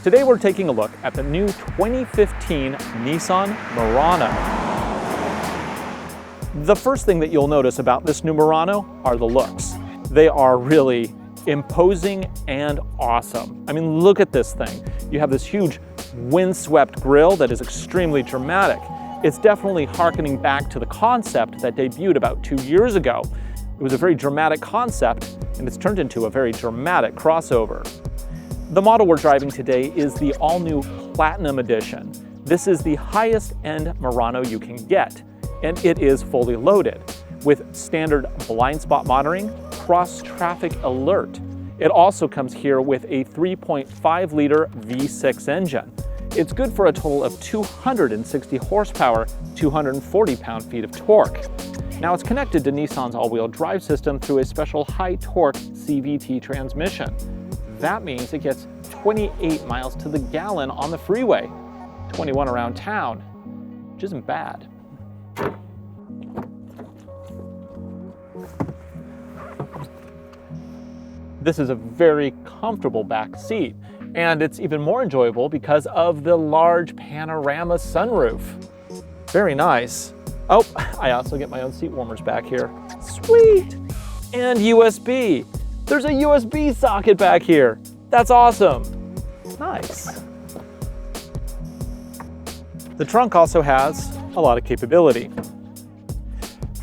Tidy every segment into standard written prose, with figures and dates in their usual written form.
Today we're taking a look at the new 2015 Nissan Murano. The first thing that you'll notice about this new Murano are the looks. They are really imposing and awesome. I mean, look at this thing. You have this huge windswept grille that is extremely dramatic. It's definitely harkening back to the concept that debuted about 2 years ago. It was a very dramatic concept, and it's turned into a very dramatic crossover. The model we're driving today is the all-new Platinum Edition. This is the highest end Murano you can get, and it is fully loaded with standard blind spot monitoring, cross-traffic alert. It also comes here with a 3.5 liter V6 engine. It's good for a total of 260 horsepower, 240 pound-feet of torque. Now it's connected to Nissan's all-wheel drive system through a special high-torque CVT transmission. That means it gets 28 miles to the gallon on the freeway, 21 around town, which isn't bad. This is a very comfortable back seat, and it's even more enjoyable because of the large panorama sunroof. Very nice. Oh, I also get my own seat warmers back here. Sweet! And USB. There's a USB socket back here. That's awesome. Nice. The trunk also has a lot of capability.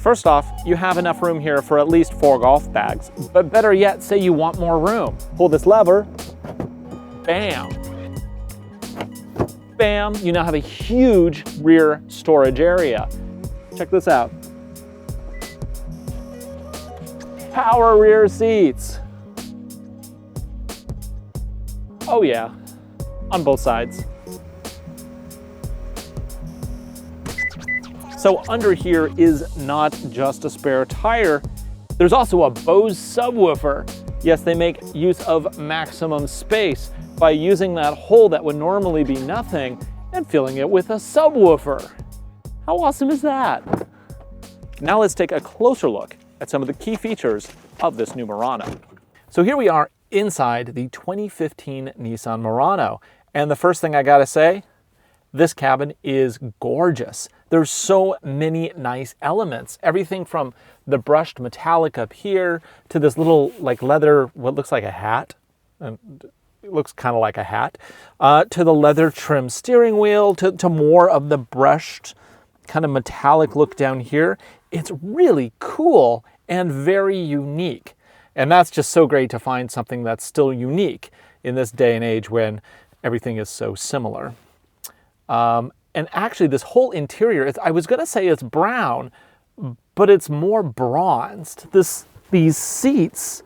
First off, you have enough room here for at least 4 golf bags, but better yet, say you want more room. Pull this lever, bam. Bam, you now have a huge rear storage area. Check this out. Power rear seats. Oh yeah, on both sides. So under here is not just a spare tire, there's also a Bose subwoofer. Yes, they make use of maximum space by using that hole that would normally be nothing and filling it with a subwoofer. How awesome is that? Now let's take a closer look at some of the key features of this new Murano. So here we are inside the 2015 Nissan Murano. And the first thing I gotta say, this cabin is gorgeous. There's so many nice elements. Everything from the brushed metallic up here to this little like leather, what looks like a hat. It looks kind of like a hat. To the leather trim steering wheel, to more of the brushed kind of metallic look down here. It's really cool and very unique. And that's just so great to find something that's still unique in this day and age when everything is so similar. And actually this whole interior, I was gonna say it's brown, but it's more bronzed. These seats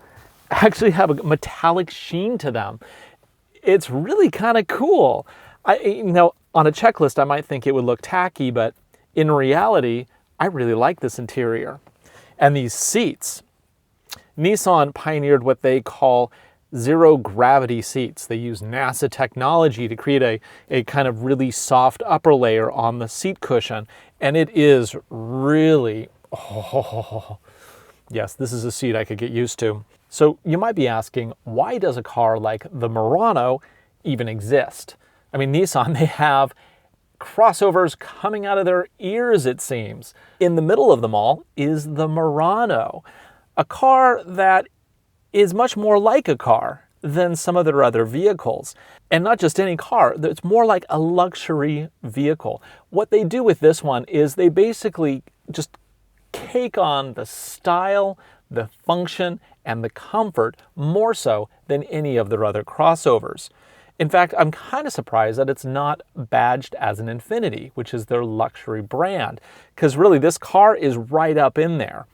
actually have a metallic sheen to them. It's really kind of cool. You know, on a checklist, I might think it would look tacky, but in reality, I really like this interior. And these seats, Nissan pioneered what they call zero gravity seats. They use NASA technology to create a kind of really soft upper layer on the seat cushion. And it is really, oh, yes, this is a seat I could get used to. So you might be asking, why does a car like the Murano even exist? I mean, Nissan, they have crossovers coming out of their ears, it seems. In the middle of them all is the Murano, a car that is much more like a car than some of their other vehicles. And not just any car, it's more like a luxury vehicle. What they do with this one is they basically just take on the style, the function, and the comfort more so than any of their other crossovers. In fact, I'm kind of surprised that it's not badged as an Infiniti, which is their luxury brand, because really this car is right up in there.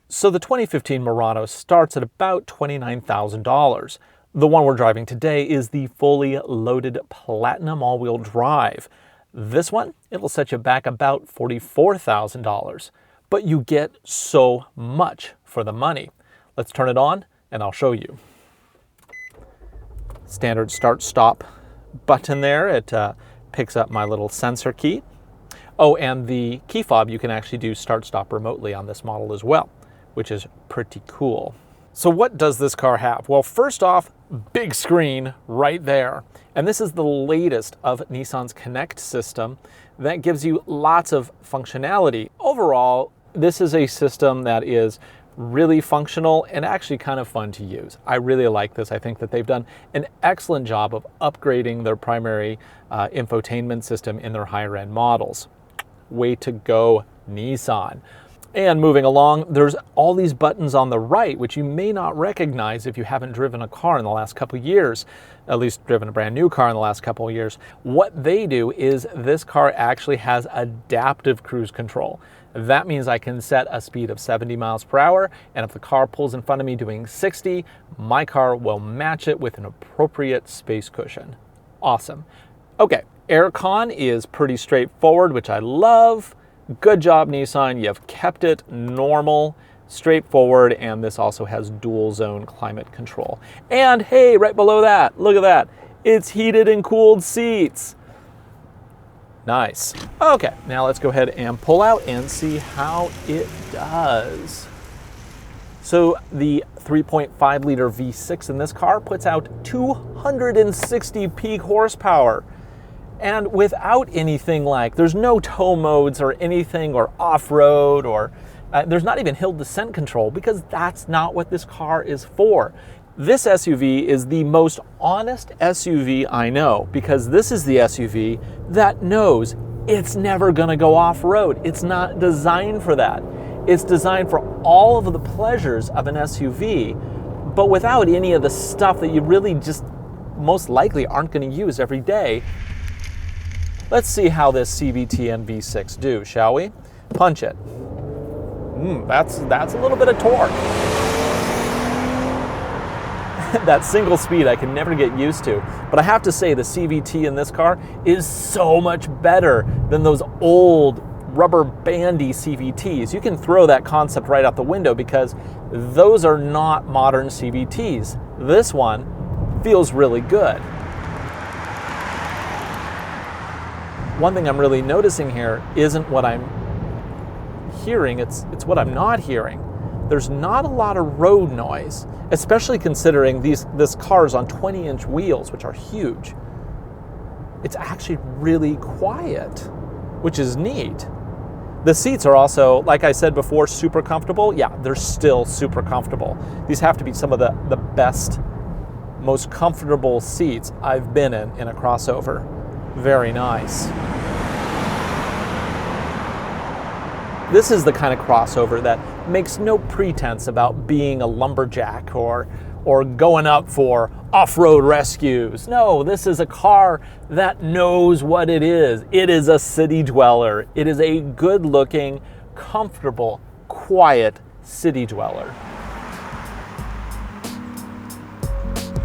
So the 2015 Murano starts at about $29,000. The one we're driving today is the fully loaded Platinum all-wheel drive. This one, it will set you back about $44,000, but you get so much for the money. Let's turn it on and I'll show you. Standard start-stop button there. It picks up my little sensor key. Oh, and the key fob, you can actually do start-stop remotely on this model as well, which is pretty cool. So what does this car have? Well, first off, big screen right there. And this is the latest of Nissan's Connect system that gives you lots of functionality. Overall, this is a system that is really functional and actually kind of fun to use. I really like this. I think that they've done an excellent job of upgrading their primary infotainment system in their higher end models. Way to go, Nissan. And moving along, there's all these buttons on the right, which you may not recognize if you haven't driven a car in the last couple of years, at least driven a brand new car in the last couple of years. What they do is this car actually has adaptive cruise control. That means I can set a speed of 70 miles per hour, and if the car pulls in front of me doing 60, my car will match it with an appropriate space cushion. Awesome. Okay, aircon is pretty straightforward, which I love. Good job, Nissan. You've kept it normal, straightforward, and this also has dual zone climate control. And hey, right below that, look at that. It's heated and cooled seats. Nice. Okay, now let's go ahead and pull out and see how it does. So the 3.5 liter V6 in this car puts out 260 peak horsepower. And without anything like, there's no tow modes or anything, or off-road, or there's not even hill descent control, because that's not what this car is for. This SUV is the most honest SUV I know, because this is the SUV that knows it's never gonna go off-road. It's not designed for that. It's designed for all of the pleasures of an SUV, but without any of the stuff that you really just most likely aren't gonna use every day. Let's see how this CVT and V6 do, shall we? Punch it. That's a little bit of torque. That single speed I can never get used to. But I have to say the CVT in this car is so much better than those old rubber bandy CVTs. You can throw that concept right out the window, because those are not modern CVTs. This one feels really good. One thing I'm really noticing here isn't what I'm hearing, it's what I'm not hearing. There's not a lot of road noise, especially considering this car's on 20-inch wheels, which are huge. It's actually really quiet, which is neat. The seats are also, like I said before, super comfortable. Yeah, they're still super comfortable. These have to be some of the best, most comfortable seats I've been in a crossover. Very nice. This is the kind of crossover that makes no pretense about being a lumberjack or going up for off-road rescues. No, this is a car that knows what it is. It is a city dweller. It is a good-looking, comfortable, quiet city dweller.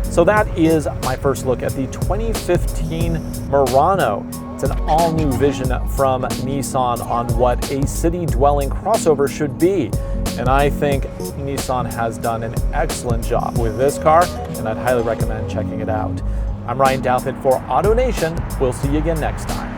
So that is my first look at the 2015 Murano. It's an all-new vision from Nissan on what a city-dwelling crossover should be. And I think Nissan has done an excellent job with this car, and I'd highly recommend checking it out. I'm Ryan Douthit for AutoNation. We'll see you again next time.